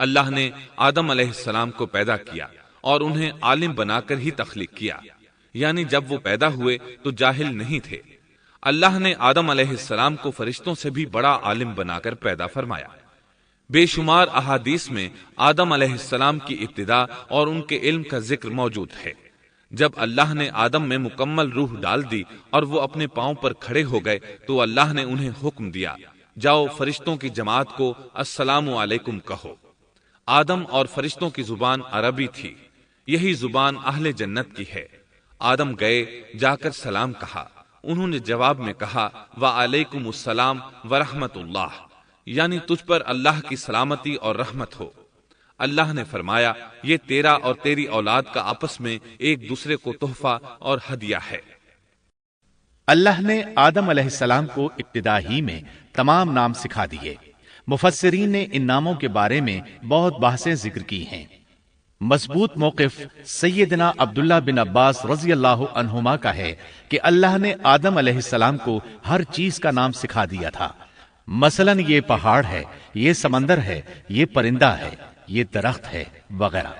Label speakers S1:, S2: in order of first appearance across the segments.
S1: اللہ نے آدم علیہ السلام کو پیدا کیا اور انہیں عالم بنا کر ہی تخلیق کیا، یعنی جب وہ پیدا ہوئے تو جاہل نہیں تھے۔ اللہ نے آدم علیہ السلام کو فرشتوں سے بھی بڑا عالم بنا کر پیدا فرمایا۔ بے شمار احادیث میں آدم علیہ السلام کی ابتدا اور ان کے علم کا ذکر موجود ہے۔ جب اللہ نے آدم میں مکمل روح ڈال دی اور وہ اپنے پاؤں پر کھڑے ہو گئے تو اللہ نے انہیں حکم دیا، جاؤ فرشتوں کی جماعت کو السلام علیکم کہو۔ آدم اور فرشتوں کی زبان عربی تھی، یہی زبان اہل جنت کی ہے۔ آدم گئے، جا کر سلام کہا، انہوں نے جواب میں کہا وعلیکم السلام ورحمت اللہ، یعنی تجھ پر اللہ کی سلامتی اور رحمت ہو۔ اللہ نے فرمایا یہ تیرا اور تیری اولاد کا آپس میں ایک دوسرے کو تحفہ اور ہدیہ ہے۔
S2: اللہ نے آدم علیہ السلام کو ابتدا ہی میں تمام نام سکھا دیے۔ مفسرین نے ان ناموں کے بارے میں بہت بحثیں ذکر کی ہیں۔ مضبوط موقف سیدنا عبداللہ بن عباس رضی اللہ عنہما کا ہے کہ اللہ نے آدم علیہ السلام کو ہر چیز کا نام سکھا دیا تھا، مثلا یہ پہاڑ ہے، یہ سمندر ہے، یہ پرندہ ہے، یہ درخت ہے وغیرہ۔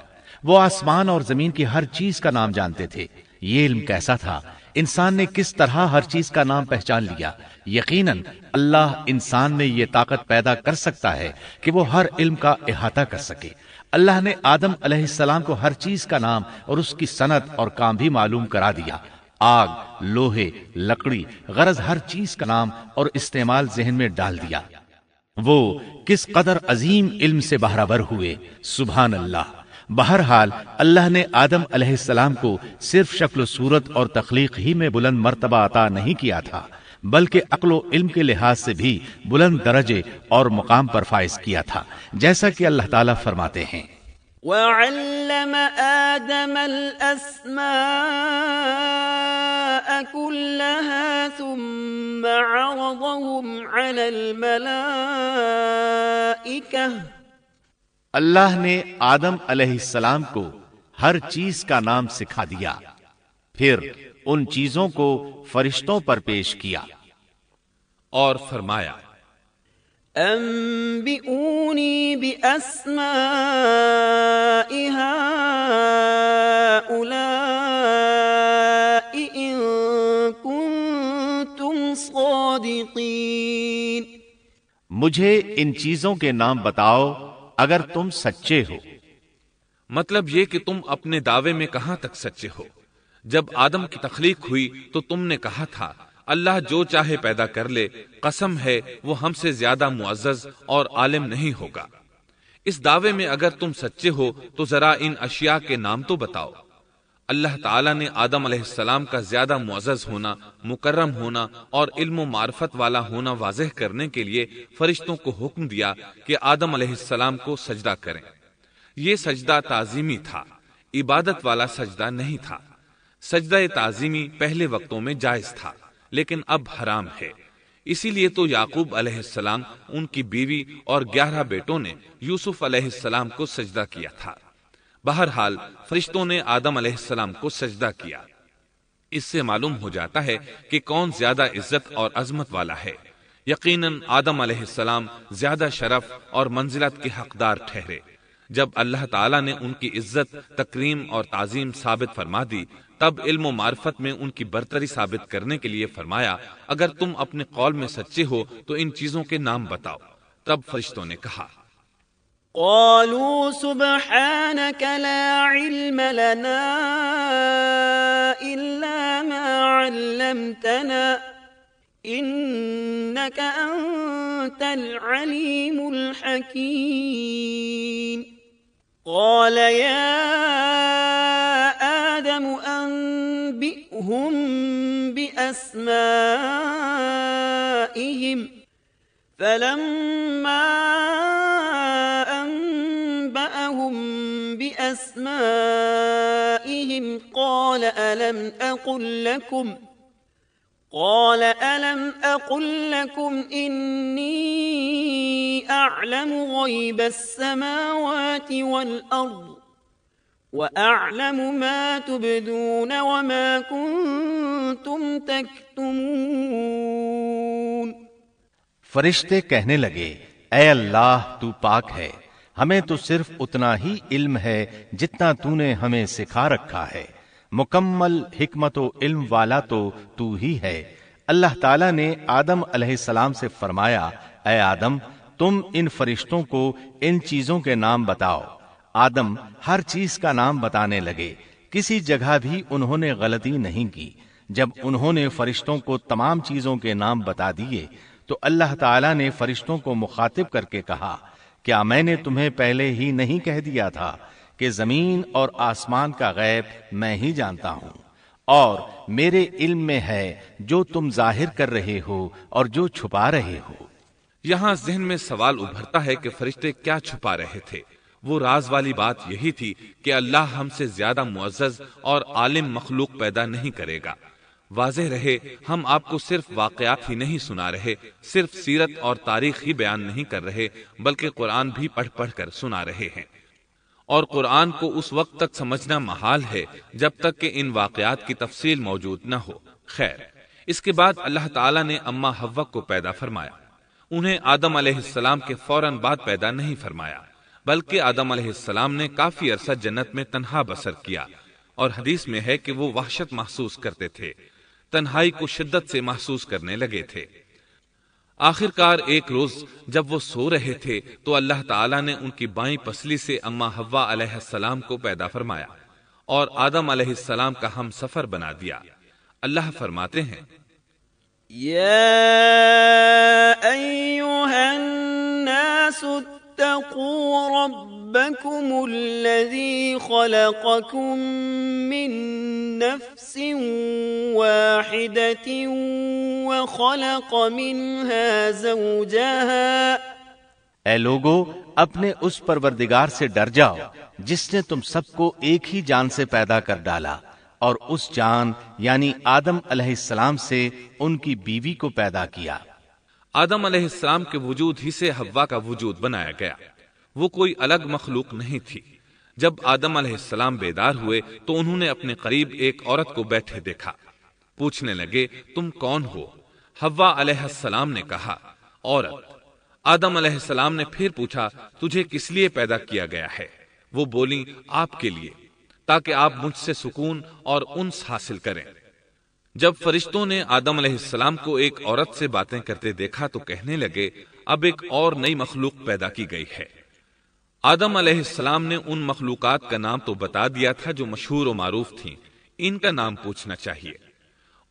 S2: وہ آسمان اور زمین کی ہر چیز کا نام جانتے تھے۔ یہ علم کیسا تھا، انسان نے کس طرح ہر چیز کا نام پہچان لیا۔ یقیناً اللہ انسان میں یہ طاقت پیدا کر سکتا ہے کہ وہ ہر علم کا احاطہ کر سکے۔ اللہ نے آدم علیہ السلام کو ہر چیز کا نام اور اس کی صنعت اور کام بھی معلوم کرا دیا۔ آگ، لوہے، لکڑی، غرض ہر چیز کا نام اور استعمال ذہن میں ڈال دیا۔ وہ کس قدر عظیم علم سے بہرور ہوئے، سبحان اللہ۔ بہرحال اللہ نے آدم علیہ السلام کو صرف شکل و صورت اور تخلیق ہی میں بلند مرتبہ عطا نہیں کیا تھا، بلکہ عقل و علم کے لحاظ سے بھی بلند درجے اور مقام پر فائز کیا تھا، جیسا کہ اللہ تعالیٰ فرماتے ہیں
S3: وَعَلَّمَ آدَمَ الْأَسْمَاءَ كُلَّهَا ثُمَّ عَرَضَهُمْ عَلَى الْمَلَائِكَةِ۔
S2: اللہ نے آدم علیہ السلام کو ہر چیز کا نام سکھا دیا، پھر ان چیزوں کو فرشتوں پر پیش کیا
S1: اور فرمایا
S3: انبئونی بأسماء هؤلاء ان کنتم صادقین۔
S2: مجھے ان چیزوں کے نام بتاؤ اگر تم سچے ہو۔
S1: مطلب یہ کہ تم اپنے دعوے میں کہاں تک سچے ہو؟ جب آدم کی تخلیق ہوئی تو تم نے کہا تھا اللہ جو چاہے پیدا کر لے، قسم ہے وہ ہم سے زیادہ معزز اور عالم نہیں ہوگا۔ اس دعوے میں اگر تم سچے ہو تو ذرا ان اشیاء کے نام تو بتاؤ۔ اللہ تعالیٰ نے آدم علیہ السلام کا زیادہ معزز ہونا، مکرم ہونا اور علم و معرفت والا ہونا واضح کرنے کے لیے فرشتوں کو حکم دیا کہ آدم علیہ السلام کو سجدہ کریں۔ یہ سجدہ تعظیمی تھا، عبادت والا سجدہ نہیں تھا۔ سجدہ تعظیمی پہلے وقتوں میں جائز تھا، لیکن اب حرام ہے۔ اسی لیے تو یعقوب علیہ السلام، ان کی بیوی اور 11 بیٹوں نے یوسف علیہ السلام کو سجدہ کیا تھا۔ بہرحال فرشتوں نے آدم علیہ السلام کو سجدہ کیا۔ اس سے معلوم ہو جاتا ہے کہ کون زیادہ عزت اور عظمت والا ہے۔ یقیناً آدم علیہ السلام زیادہ شرف اور منزلت کے حقدار ٹھہرے۔ جب اللہ تعالیٰ نے ان کی عزت، تکریم اور تعظیم ثابت فرما دی، تب علم و معرفت میں ان کی برتری ثابت کرنے کے لیے فرمایا اگر تم اپنے قول میں سچے ہو تو ان چیزوں کے نام بتاؤ۔ تب فرشتوں نے کہا
S3: قالوا سبحانك لا علم لنا إلا ما علمتنا إنك أنت العليم الحكيم۔ قال يا آدم أنبئهم بأسمائهم فلما أنبأهم بأسمائهم قال ألم أقل لكم إني أعلم غيب السماوات والأرض وأعلم ما تبدون وما كنتم تكتمون۔
S2: فرشتے کہنے لگے اے اللہ تو پاک ہے، ہمیں تو صرف اتنا ہی علم ہے جتنا تو نے ہمیں سکھا رکھا ہے، مکمل حکمت و علم والا تو ہی ہے۔ اللہ تعالیٰ نے آدم علیہ السلام سے فرمایا، اے آدم تم ان فرشتوں کو ان چیزوں کے نام بتاؤ۔ آدم ہر چیز کا نام بتانے لگے، کسی جگہ بھی انہوں نے غلطی نہیں کی۔ جب انہوں نے فرشتوں کو تمام چیزوں کے نام بتا دیے تو اللہ تعالیٰ نے فرشتوں کو مخاطب کر کے کہا، کیا میں نے تمہیں پہلے ہی نہیں کہہ دیا تھا کہ زمین اور آسمان کا غیب میں ہی جانتا ہوں، اور میرے علم میں ہے جو تم ظاہر کر رہے ہو اور جو چھپا رہے ہو۔
S1: یہاں ذہن میں سوال ابھرتا ہے کہ فرشتے کیا چھپا رہے تھے؟ وہ راز والی بات یہی تھی کہ اللہ ہم سے زیادہ معزز اور عالم مخلوق پیدا نہیں کرے گا۔ واضح رہے، ہم آپ کو صرف واقعات ہی نہیں سنا رہے، صرف سیرت اور تاریخ ہی بیان نہیں کر رہے، بلکہ قرآن بھی پڑھ پڑھ کر سنا رہے ہیں۔ اور قرآن کو اس وقت تک سمجھنا محال ہے جب تک کہ ان واقعات کی تفصیل موجود نہ ہو۔ خیر، اس کے بعد اللہ تعالیٰ نے اما حوا کو پیدا فرمایا۔ انہیں آدم علیہ السلام کے فوراً بعد پیدا نہیں فرمایا، بلکہ آدم علیہ السلام نے کافی عرصہ جنت میں تنہا بسر کیا، اور حدیث میں ہے کہ وہ وحشت محسوس کرتے تھے، تنہائی کو شدت سے محسوس کرنے لگے تھے۔ آخر کار ایک روز جب وہ سو رہے تھے تو اللہ تعالیٰ نے ان کی بائیں پسلی سے اما حوا علیہ السلام کو پیدا فرمایا اور آدم علیہ السلام کا ہم سفر بنا دیا۔ اللہ فرماتے ہیں،
S3: يا أيها الناس اتقوا ربكم الذي خلقكم من نفس واحدة وخلق منها زوجها۔
S2: اے لوگو، اپنے اس پروردگار سے ڈر جاؤ جس نے تم سب کو ایک ہی جان سے پیدا کر ڈالا، اور اس جان یعنی آدم علیہ السلام سے ان کی بیوی کو پیدا کیا۔
S1: آدم علیہ السلام کے وجود ہی سے حوا کا وجود بنایا گیا، وہ کوئی الگ مخلوق نہیں تھی۔ جب آدم علیہ السلام بیدار ہوئے تو انہوں نے اپنے قریب ایک عورت کو بیٹھے دیکھا، پوچھنے لگے، تم کون ہو؟ حوا علیہ السلام نے کہا، عورت۔ آدم علیہ السلام نے پھر پوچھا، تجھے کس لیے پیدا کیا گیا ہے؟ وہ بولی، آپ کے لیے، تاکہ آپ مجھ سے سکون اور انس حاصل کریں۔ جب فرشتوں نے آدم علیہ السلام کو ایک عورت سے باتیں کرتے دیکھا تو کہنے لگے، اب ایک اور نئی مخلوق پیدا کی گئی ہے۔ آدم علیہ السلام نے ان مخلوقات کا نام تو بتا دیا تھا جو مشہور و معروف تھیں، ان کا نام پوچھنا چاہیے۔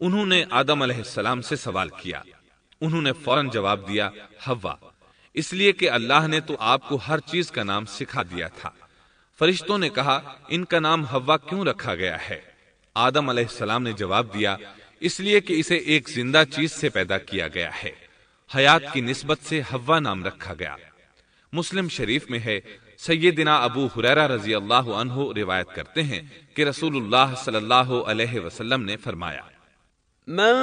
S1: انہوں نے آدم علیہ السلام سے سوال کیا، انہوں نے فوراً جواب دیا، حوا، اس لیے کہ اللہ نے تو آپ کو ہر چیز کا نام سکھا دیا تھا۔ فرشتوں نے کہا، ان کا نام حوا کیوں رکھا گیا ہے؟ آدم علیہ السلام نے جواب دیا، اس لیے کہ اسے ایک زندہ چیز سے پیدا کیا گیا ہے، حیات کی نسبت سے حوا نام رکھا گیا۔ مسلم شریف میں ہے، سیدنا ابو ہریرہ رضی اللہ عنہ روایت کرتے ہیں کہ رسول اللہ صلی اللہ علیہ وسلم نے فرمایا،
S3: من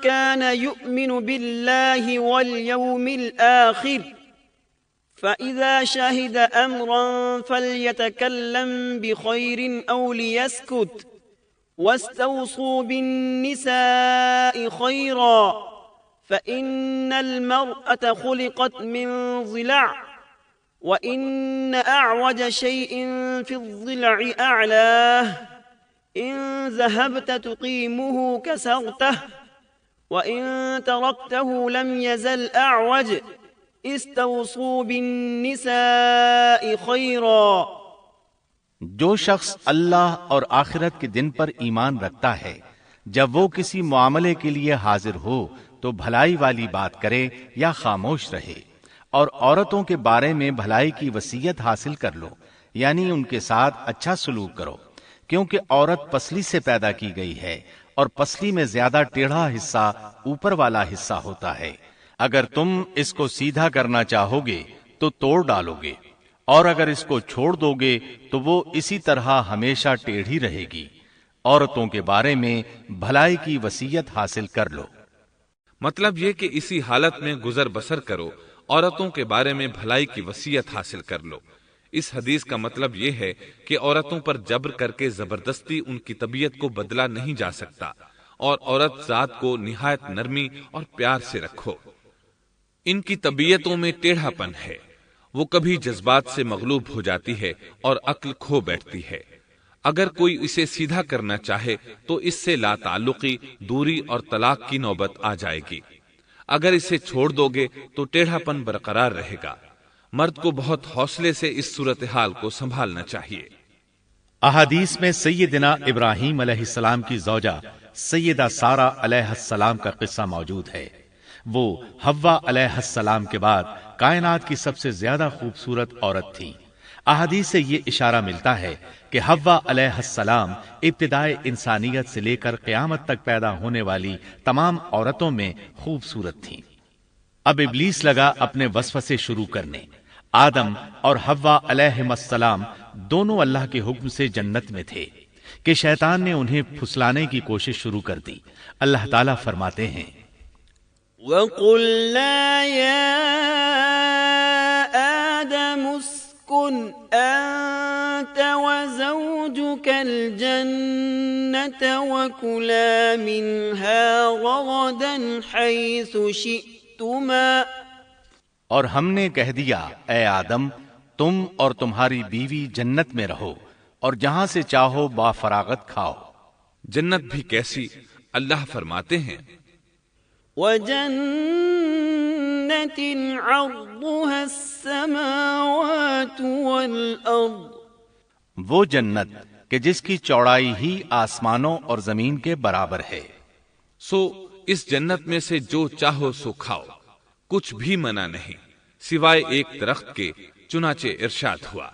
S3: كان يؤمن بالله واليوم الآخر فإذا شهد أمرا فليتكلم بخير أو ليسكت واستوصوا بالنساء خيرا فإن المرأة خلقت من ضلع وإن أعوج شيء في الضلع أعلاه إن ذهبت تقيمه كسرته وإن تركته لم يزل أعوج استوصوا بالنساء خيرا۔
S2: جو شخص اللہ اور آخرت کے دن پر ایمان رکھتا ہے، جب وہ کسی معاملے کے لیے حاضر ہو تو بھلائی والی بات کرے یا خاموش رہے، اور عورتوں کے بارے میں بھلائی کی وصیت حاصل کر لو، یعنی ان کے ساتھ اچھا سلوک کرو، کیونکہ عورت پسلی سے پیدا کی گئی ہے، اور پسلی میں زیادہ ٹیڑھا حصہ اوپر والا حصہ ہوتا ہے۔ اگر تم اس کو سیدھا کرنا چاہو گے تو توڑ ڈالو گے، اور اگر اس کو چھوڑ دو گے تو وہ اسی طرح ہمیشہ ٹیڑھی رہے گی۔ عورتوں کے بارے میں بھلائی کی وصیت حاصل کر لو۔
S1: مطلب یہ کہ اسی حالت میں گزر بسر کرو، عورتوں کے بارے میں بھلائی کی وصیت حاصل کر لو۔ اس حدیث کا مطلب یہ ہے کہ عورتوں پر جبر کر کے زبردستی ان کی طبیعت کو بدلا نہیں جا سکتا، اور عورت ذات کو نہایت نرمی اور پیار سے رکھو۔ ان کی طبیعتوں میں ٹیڑھا پن ہے، وہ کبھی جذبات سے مغلوب ہو جاتی ہے اور عقل کھو بیٹھتی ہے۔ اگر کوئی اسے سیدھا کرنا چاہے تو اس سے لا تعلقی، دوری اور طلاق کی نوبت آ جائے گی۔ اگر اسے چھوڑ دو گے تو ٹیڑھا پن برقرار رہے گا۔ مرد کو بہت حوصلے سے اس صورتحال کو سنبھالنا چاہیے۔
S2: احادیث میں سیدنا ابراہیم علیہ السلام کی زوجہ سیدہ سارہ علیہ السلام کا قصہ موجود ہے۔ وہ حوا علیہ السلام کے بعد کائنات کی سب سے زیادہ خوبصورت عورت تھی۔ احادیث سے یہ اشارہ ملتا ہے کہ حوا علیہ السلام ابتدائے انسانیت سے لے کر قیامت تک پیدا ہونے والی تمام عورتوں میں خوبصورت تھیں۔ اب ابلیس لگا اپنے وسوسے شروع کرنے۔ آدم اور حوا علیہ السلام دونوں اللہ کے حکم سے جنت میں تھے کہ شیطان نے انہیں پھسلانے کی کوشش شروع کر دی۔ اللہ تعالیٰ فرماتے ہیں
S3: وَقُلْنَا يَا آدَمُ اسْكُنْ أَنْتَ وَزَوْجُكَ الْجَنَّةَ وَكُلَا مِنْهَا رَغَدًا حَيْثُ شِئْتُمَا،
S2: اور ہم نے کہہ دیا اے آدم تم اور تمہاری بیوی جنت میں رہو اور جہاں سے چاہو با فراغت کھاؤ۔
S1: جنت بھی کیسی؟ اللہ فرماتے ہیں
S3: وَجَنَّةٍ عَرْضُهَا السَّمَاوَاتُ وَالْأَرْضُ،
S2: وہ جنت کہ جس کی چوڑائی ہی آسمانوں اور زمین کے برابر ہے۔
S1: سو اس جنت میں سے جو چاہو سو کھاؤ، کچھ بھی منع نہیں سوائے ایک درخت کے، چنانچہ ارشاد ہوا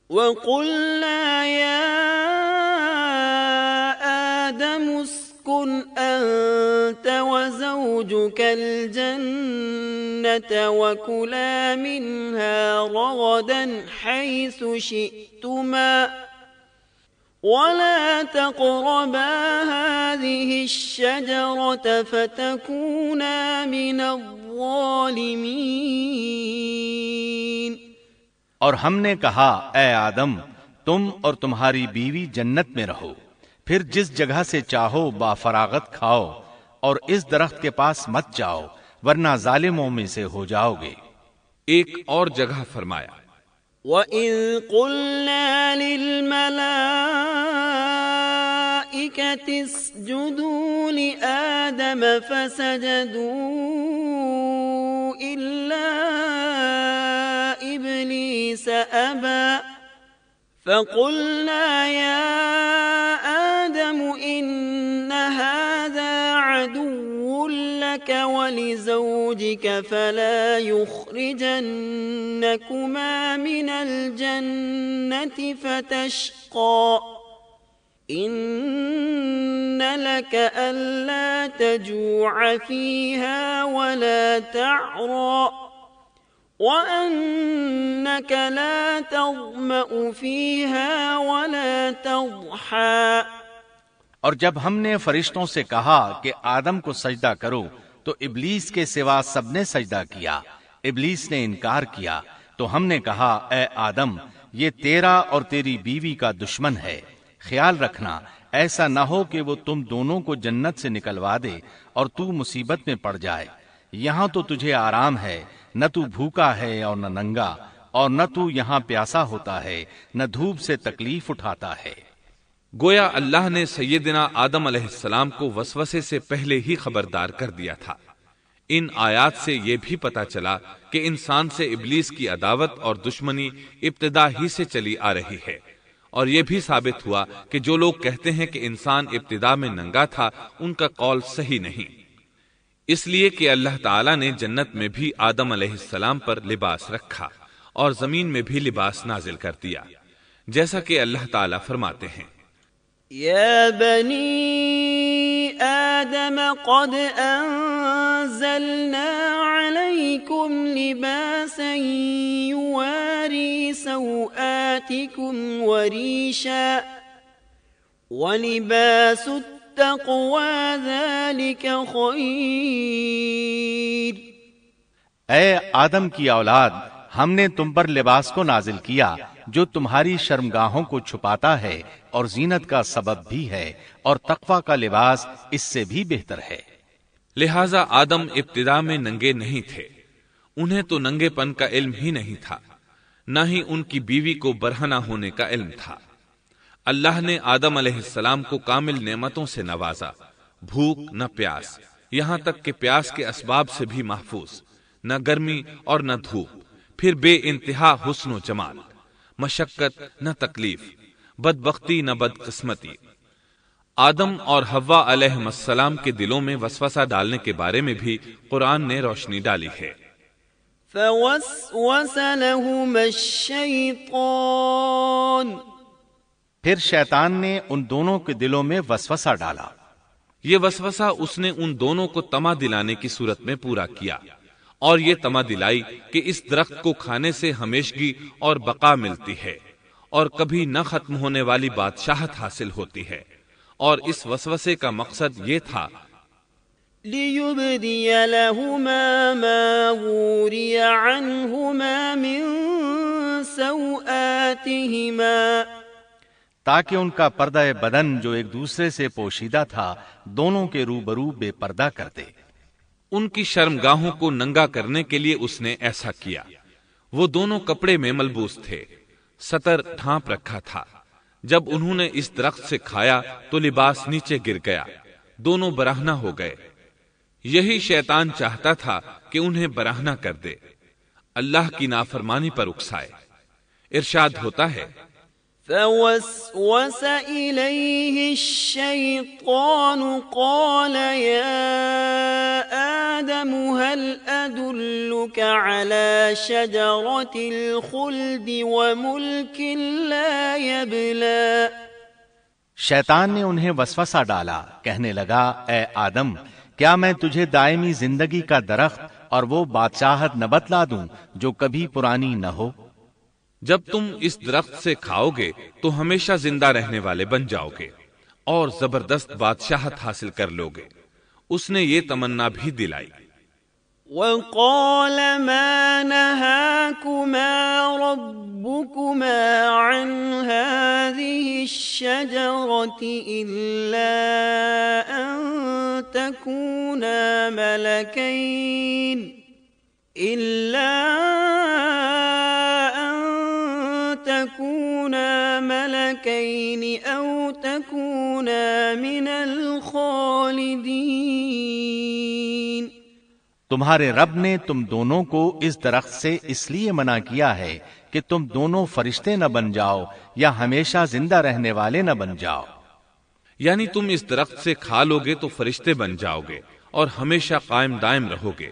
S3: وَقُلْنَا يَا آدَمُ اسْكُنْ أَنْتَ وَزَوْجُكَ الْجَنَّةَ وَكُلَا مِنْهَا رَغَدًا حَيْثُ شِئْتُمَا وَلَا تَقْرَبَا هَذِهِ الشَّجَرَةَ فَتَكُونَا مِنَ الظَّالِمِينَ۔
S2: اور ہم نے کہا اے آدم تم اور تمہاری بیوی جنت میں رہو، پھر جس جگہ سے چاہو با فراغت کھاؤ، اور اس درخت کے پاس مت جاؤ ورنہ ظالموں میں سے ہو جاؤ گے۔
S1: ایک اور جگہ فرمایا
S3: وَإِذْ قُلْنَا لِلْمَلَائِكَةِ اسْجُدُوا لِآدَمَ فَسَجَدُوا إِلَّا إِبْلِيسَ أَبَى فَقُلْنَا يَا آدَمُ إِنَّ هَذَا عَدُوٌّ لَكَ وَلِزَوْجِكَ فَلَا يُخْرِجَنَّكُمَا مِنَ الْجَنَّةِ فَتَشْقَى إِنَّ لَكَ أَلَّا تَجُوعَ فِيهَا وَلَا تَعْرَى وَأَنَّكَ لَا تَظْمَأُ فِيهَا وَلَا تَضْحَى۔
S2: اور جب ہم نے فرشتوں سے کہا کہ آدم کو سجدہ کرو تو ابلیس کے سوا سب نے سجدہ کیا۔ ابلیس نے انکار کیا تو ہم نے کہا اے آدم یہ تیرا اور تیری بیوی کا دشمن ہے، خیال رکھنا ایسا نہ ہو کہ وہ تم دونوں کو جنت سے نکلوا دے اور تو مصیبت میں پڑ جائے۔ یہاں تو تجھے آرام ہے، نہ تو بھوکا ہے اور نہ ننگا، اور نہ تو یہاں پیاسا ہوتا ہے، نہ دھوپ سے تکلیف اٹھاتا ہے۔
S1: گویا اللہ نے سیدنا آدم علیہ السلام کو وسوسے سے پہلے ہی خبردار کر دیا تھا۔ ان آیات سے یہ بھی پتا چلا کہ انسان سے ابلیس کی عداوت اور دشمنی ابتدا ہی سے چلی آ رہی ہے، اور یہ بھی ثابت ہوا کہ جو لوگ کہتے ہیں کہ انسان ابتدا میں ننگا تھا ان کا قول صحیح نہیں، اس لیے کہ اللہ تعالیٰ نے جنت میں بھی آدم علیہ السلام پر لباس رکھا اور زمین میں بھی لباس نازل کر دیا، جیسا کہ اللہ تعالیٰ فرماتے ہیں
S3: يا بني آدم قد أنزلنا عليكم لباسا يواري سوآتكم وريشا ولباس التقوى ذلك خير۔
S2: اے آدم کی اولاد ہم نے تم پر لباس کو نازل کیا جو تمہاری شرمگاہوں کو چھپاتا ہے اور زینت کا سبب بھی ہے، اور تقوی کا لباس اس سے بھی بہتر ہے۔
S1: لہذا آدم ابتدا میں ننگے نہیں تھے، انہیں تو ننگے پن کا علم ہی نہیں تھا، نہ ہی ان کی بیوی کو برہنہ ہونے کا علم تھا۔ اللہ نے آدم علیہ السلام کو کامل نعمتوں سے نوازا، بھوک نہ پیاس، یہاں تک کہ پیاس کے اسباب سے بھی محفوظ، نہ گرمی اور نہ دھوپ، پھر بے انتہا حسن و جمال، مشقت نہ تکلیف، بدبختی نہ بدقسمتی۔ آدم اور حوا علیہ السلام کے دلوں میں وسوسہ ڈالنے کے بارے میں بھی قرآن نے روشنی ڈالی ہے۔
S3: فوسوس لهما الشیطان،
S2: پھر شیطان نے ان دونوں کے دلوں میں وسوسہ ڈالا۔
S1: یہ وسوسہ اس نے ان دونوں کو طمع دلانے کی صورت میں پورا کیا، اور یہ طمع دلائی کہ اس درخت کو کھانے سے ہمیشگی اور بقا ملتی ہے، اور کبھی نہ ختم ہونے والی بادشاہت حاصل ہوتی ہے۔ اور اس وسوسے کا مقصد یہ تھا
S3: لِيُبْدِيَ لَهُمَا مَا وُورِيَ عَنْهُمَا مِنْ سَوْآتِهِمَا،
S2: تاکہ ان کا پردہ بدن جو ایک دوسرے سے پوشیدہ تھا دونوں کے روبرو بے پردہ کر دے۔
S1: ان کی شرمگاہوں کو ننگا کرنے کے لیے اس نے ایسا کیا۔ وہ دونوں کپڑے میں ملبوس تھے، ستر ڈھانپ رکھا تھا۔ جب انہوں نے اس درخت سے کھایا تو لباس نیچے گر گیا، دونوں برہنہ ہو گئے۔ یہی شیطان چاہتا تھا کہ انہیں برہنہ کر دے، اللہ کی نافرمانی پر اکسائے۔ ارشاد ہوتا ہے
S3: فوسوس إليه الشيطان قال يا آدم هل أدلك على شجرة الخلد وملك لا يبلى،
S2: شیطان نے انہیں وسوسہ ڈالا، کہنے لگا اے آدم کیا میں تجھے دائمی زندگی کا درخت اور وہ بادشاہت نہ بتلا دوں جو کبھی پرانی نہ ہو؟
S1: جب تم اس درخت سے کھاؤ گے تو ہمیشہ زندہ رہنے والے بن جاؤ گے اور زبردست بادشاہت حاصل کر لو گے۔ اس نے یہ تمنا بھی دلائی۔
S3: وقال ما نهاكما ربكما عن هذه الشجرة إلا أن تكونا ملكين أو تكونا من الخالدين،
S2: تمہارے رب نے تم دونوں کو اس درخت سے اس لیے منع کیا ہے کہ تم دونوں فرشتے نہ بن جاؤ یا ہمیشہ زندہ رہنے والے نہ بن جاؤ۔
S1: یعنی تم اس درخت سے کھا لو گے تو فرشتے بن جاؤ گے اور ہمیشہ قائم دائم رہو گے۔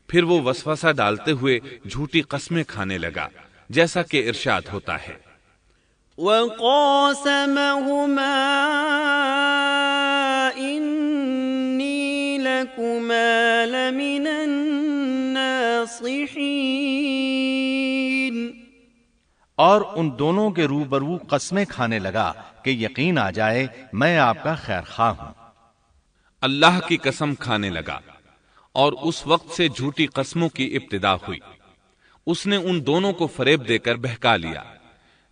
S1: پھر وہ وسوسہ ڈالتے ہوئے جھوٹی قسمیں کھانے لگا، جیسا کہ ارشاد ہوتا ہے
S3: وَقَاسَمَهُمَا إِنِّي لَكُمَا لَمِنَ النَّاصِحِينَ،
S2: اور ان دونوں کے روبرو قسمیں کھانے لگا کہ یقین آ جائے میں آپ کا خیر خواہ ہوں۔
S1: اللہ کی قسم کھانے لگا، اور اس وقت سے جھوٹی قسموں کی ابتدا ہوئی۔ اس نے ان دونوں کو فریب دے کر بہکا لیا،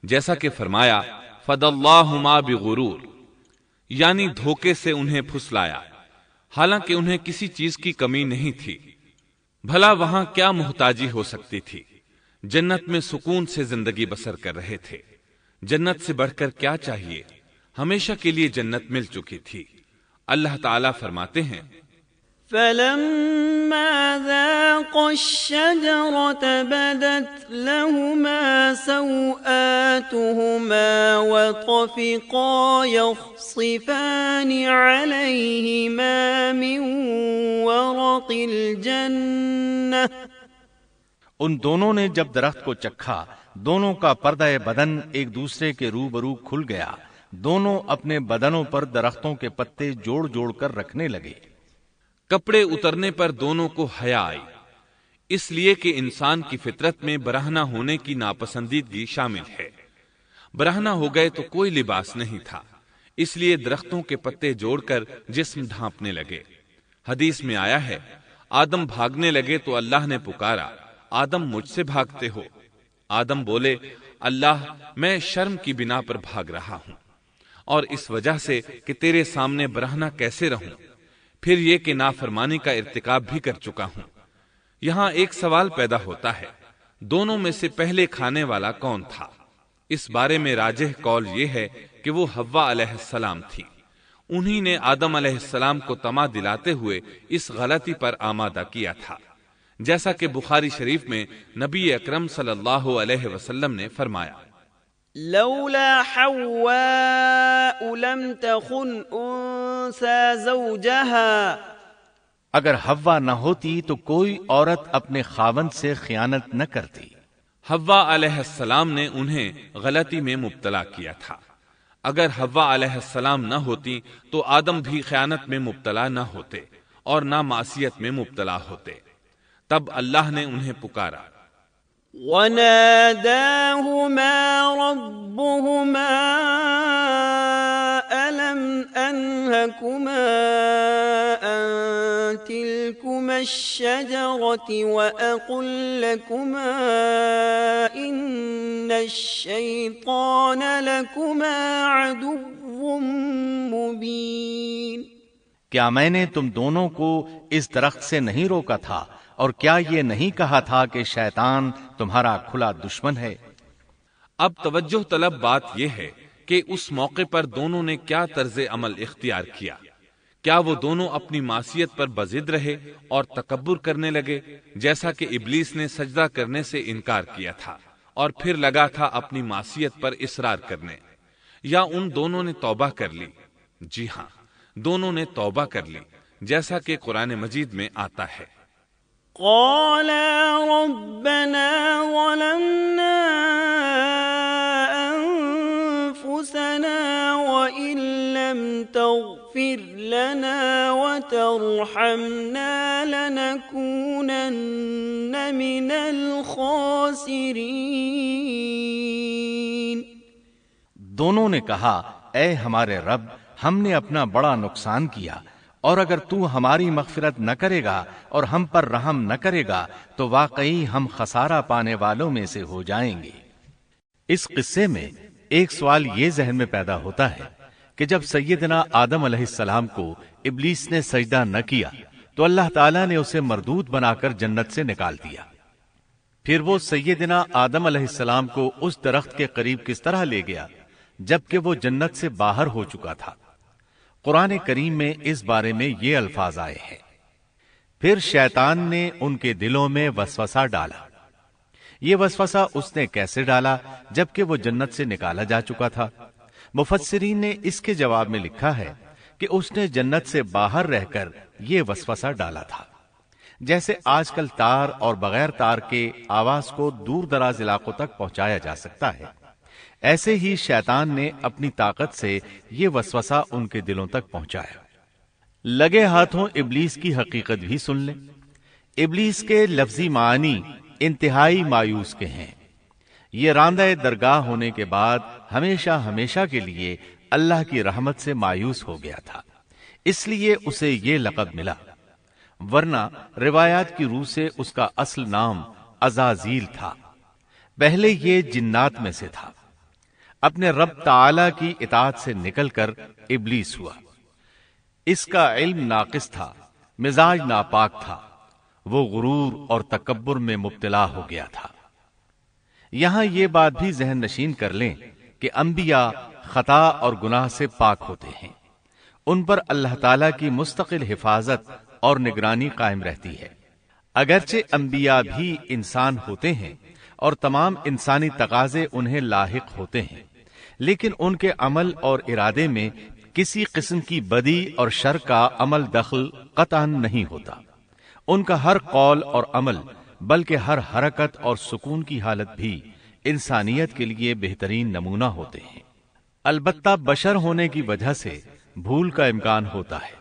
S1: جیسا کہ فرمایا فَدَلَّاهُمَا بِغُرُورٍ، یعنی دھوکے سے انہیں پھسلایا، حالانکہ انہیں کسی چیز کی کمی نہیں تھی۔ بھلا وہاں کیا محتاجی ہو سکتی تھی؟ جنت میں سکون سے زندگی بسر کر رہے تھے، جنت سے بڑھ کر کیا چاہیے؟ ہمیشہ کے لیے جنت مل چکی تھی۔ اللہ تعالیٰ فرماتے ہیں
S3: فَلَمَّا ذَاقَا الشَّجَرَةَ بَدَتْ لَهُمَا سَوْآتُهُمَا وَطَفِقَا يَخْصِفَانِ عَلَيْهِمَا مِنْ وَرَقِ الْجَنَّةِ،
S2: ان دونوں نے جب درخت کو چکھا دونوں کا پردہ بدن ایک دوسرے کے روبرو کھل گیا، دونوں اپنے بدنوں پر درختوں کے پتے جوڑ جوڑ کر رکھنے لگے۔
S1: کپڑے اترنے پر دونوں کو حیا آئی، اس لیے کہ انسان کی فطرت میں برہنہ ہونے کی ناپسندیدگی شامل ہے۔ برہنہ ہو گئے تو کوئی لباس نہیں تھا، اس لیے درختوں کے پتے جوڑ کر جسم ڈھانپنے لگے۔ حدیث میں آیا ہے آدم بھاگنے لگے تو اللہ نے پکارا آدم مجھ سے بھاگتے ہو؟ آدم بولے اللہ میں شرم کی بنا پر بھاگ رہا ہوں، اور اس وجہ سے کہ تیرے سامنے برہنہ کیسے رہوں، پھر یہ کہ نافرمانی کا ارتکاب بھی کر چکا ہوں۔ یہاں ایک سوال پیدا ہوتا ہے، دونوں میں سے پہلے کھانے والا کون تھا؟ اس بارے میں راجح قول یہ ہے کہ وہ حوا علیہ السلام تھی۔ انہی نے آدم علیہ السلام کو طمع دلاتے ہوئے اس غلطی پر آمادہ کیا تھا، جیسا کہ بخاری شریف میں نبی اکرم صلی اللہ علیہ وسلم نے فرمایا،
S3: لولا حواء لم تخن انثى زوجها،
S2: اگر حوا نہ ہوتی تو کوئی عورت اپنے خاوند سے خیانت نہ کرتی۔
S1: حوا علیہ السلام نے انہیں غلطی میں مبتلا کیا تھا۔ اگر حوا علیہ السلام نہ ہوتی تو آدم بھی خیانت میں مبتلا نہ ہوتے اور نہ معصیت میں مبتلا ہوتے۔ تب اللہ نے انہیں پکارا،
S3: وَنَادَاهُمَا رَبُّهُمَا أَلَمْ أَنْهَكُمَا أَنْ تِلْكُمَا الشَّجَرَةِ وَأَقُلْ لَكُمَا إِنَّ الشَّيْطَانَ لَكُمَا عَدُوٌّ مُبِينٌ۔
S2: کیا میں نے تم دونوں کو اس درخت سے نہیں روکا تھا، اور کیا یہ نہیں کہا تھا کہ شیطان تمہارا کھلا دشمن ہے؟
S1: اب توجہ طلب بات یہ ہے کہ اس موقع پر دونوں نے کیا طرز عمل اختیار کیا۔ کیا وہ دونوں اپنی معصیت پر بضد رہے اور تکبر کرنے لگے، جیسا کہ ابلیس نے سجدہ کرنے سے انکار کیا تھا اور پھر لگا تھا اپنی معصیت پر اصرار کرنے، یا ان دونوں نے توبہ کر لی؟ جی ہاں، دونوں نے توبہ کر لی، جیسا کہ قرآن مجید میں آتا ہے،
S3: قَالَا رَبَّنَا ظَلَمْنَا أَنفُسَنَا وَإِن لَّمْ تَغْفِرْ لَنَا وَتَرْحَمْنَا لَنَكُونَنَّ مِنَ الْخَاسِرِينَ۔
S2: دونوں نے کہا، اے ہمارے رب، ہم نے اپنا بڑا نقصان کیا، اور اگر تو ہماری مغفرت نہ کرے گا اور ہم پر رحم نہ کرے گا تو واقعی ہم خسارہ پانے والوں میں سے ہو جائیں گے۔ اس قصے میں ایک سوال یہ ذہن میں پیدا ہوتا ہے کہ جب سیدنا آدم علیہ السلام کو ابلیس نے سجدہ نہ کیا تو اللہ تعالیٰ نے اسے مردود بنا کر جنت سے نکال دیا۔ پھر وہ سیدنا آدم علیہ السلام کو اس درخت کے قریب کس طرح لے گیا جبکہ وہ جنت سے باہر ہو چکا تھا؟ قرآن کریم میں اس بارے میں یہ الفاظ آئے ہیں، پھر شیطان نے ان کے دلوں میں وسوسہ ڈالا۔ یہ وسوسہ اس نے کیسے ڈالا جبکہ وہ جنت سے نکالا جا چکا تھا؟ مفسرین نے اس کے جواب میں لکھا ہے کہ اس نے جنت سے باہر رہ کر یہ وسوسہ ڈالا تھا۔ جیسے آج کل تار اور بغیر تار کے آواز کو دور دراز علاقوں تک پہنچایا جا سکتا ہے، ایسے ہی شیطان نے اپنی طاقت سے یہ وسوسہ ان کے دلوں تک پہنچایا۔ لگے ہاتھوں ابلیس کی حقیقت بھی سن لیں۔ ابلیس کے لفظی معنی انتہائی مایوس کے ہیں۔ یہ راندہ درگاہ ہونے کے بعد ہمیشہ ہمیشہ کے لیے اللہ کی رحمت سے مایوس ہو گیا تھا، اس لیے اسے یہ لقب ملا، ورنہ روایات کی روح سے اس کا اصل نام عزازیل تھا۔ پہلے یہ جنات میں سے تھا، اپنے رب تعالی کی اطاعت سے نکل کر ابلیس ہوا۔ اس کا علم ناقص تھا، مزاج ناپاک تھا، وہ غرور اور تکبر میں مبتلا ہو گیا تھا۔ یہاں یہ بات بھی ذہن نشین کر لیں کہ انبیاء خطا اور گناہ سے پاک ہوتے ہیں، ان پر اللہ تعالی کی مستقل حفاظت اور نگرانی قائم رہتی ہے۔ اگرچہ انبیاء بھی انسان ہوتے ہیں اور تمام انسانی تقاضے انہیں لاحق ہوتے ہیں، لیکن ان کے عمل اور ارادے میں کسی قسم کی بدی اور شر کا عمل دخل قطعاً نہیں ہوتا۔ ان کا ہر قول اور عمل بلکہ ہر حرکت اور سکون کی حالت بھی انسانیت کے لیے بہترین نمونہ ہوتے ہیں۔ البتہ بشر ہونے کی وجہ سے بھول کا امکان ہوتا ہے،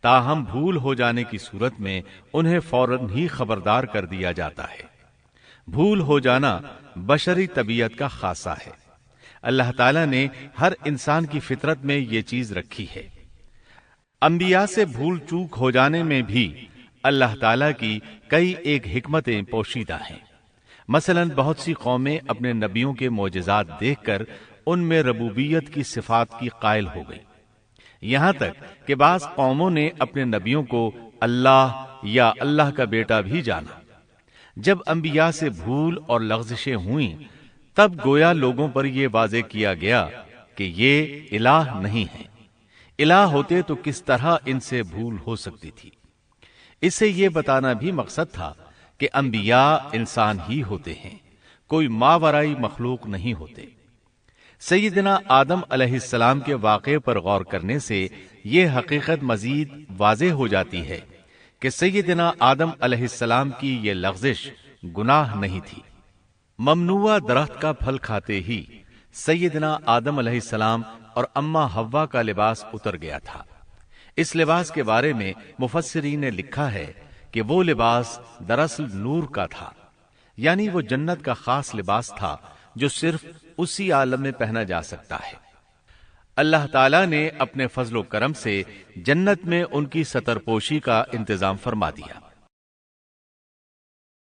S2: تاہم بھول ہو جانے کی صورت میں انہیں فوراً ہی خبردار کر دیا جاتا ہے۔ بھول ہو جانا بشری طبیعت کا خاصہ ہے۔ اللہ تعالیٰ نے ہر انسان کی فطرت میں یہ چیز رکھی ہے۔ انبیاء سے بھول چوک ہو جانے میں بھی اللہ تعالیٰ کی کئی ایک حکمتیں پوشیدہ ہیں۔ مثلا بہت سی قومیں اپنے نبیوں کے معجزات دیکھ کر ان میں ربوبیت کی صفات کی قائل ہو گئی، یہاں تک کہ بعض قوموں نے اپنے نبیوں کو اللہ یا اللہ کا بیٹا بھی جانا۔ جب انبیاء سے بھول اور لغزشیں ہوئیں تب گویا لوگوں پر یہ واضح کیا گیا کہ یہ الہ نہیں ہے۔ الہ ہوتے تو کس طرح ان سے بھول ہو سکتی تھی۔ اس سے یہ بتانا بھی مقصد تھا کہ انبیاء انسان ہی ہوتے ہیں، کوئی ماورائی مخلوق نہیں ہوتے۔ سیدنا آدم علیہ السلام کے واقعے پر غور کرنے سے یہ حقیقت مزید واضح ہو جاتی ہے کہ سیدنا آدم علیہ السلام کی یہ لغزش گناہ نہیں تھی۔ ممنوع درخت کا پھل کھاتے ہی سیدنا آدم علیہ السلام اور اماں حوا کا لباس اتر گیا تھا۔ اس لباس کے بارے میں مفسرین نے لکھا ہے کہ وہ لباس دراصل نور کا تھا، یعنی وہ جنت کا خاص لباس تھا جو صرف اسی عالم میں پہنا جا سکتا ہے۔ اللہ تعالیٰ نے اپنے فضل و کرم سے جنت میں ان کی ستر پوشی کا انتظام فرما دیا۔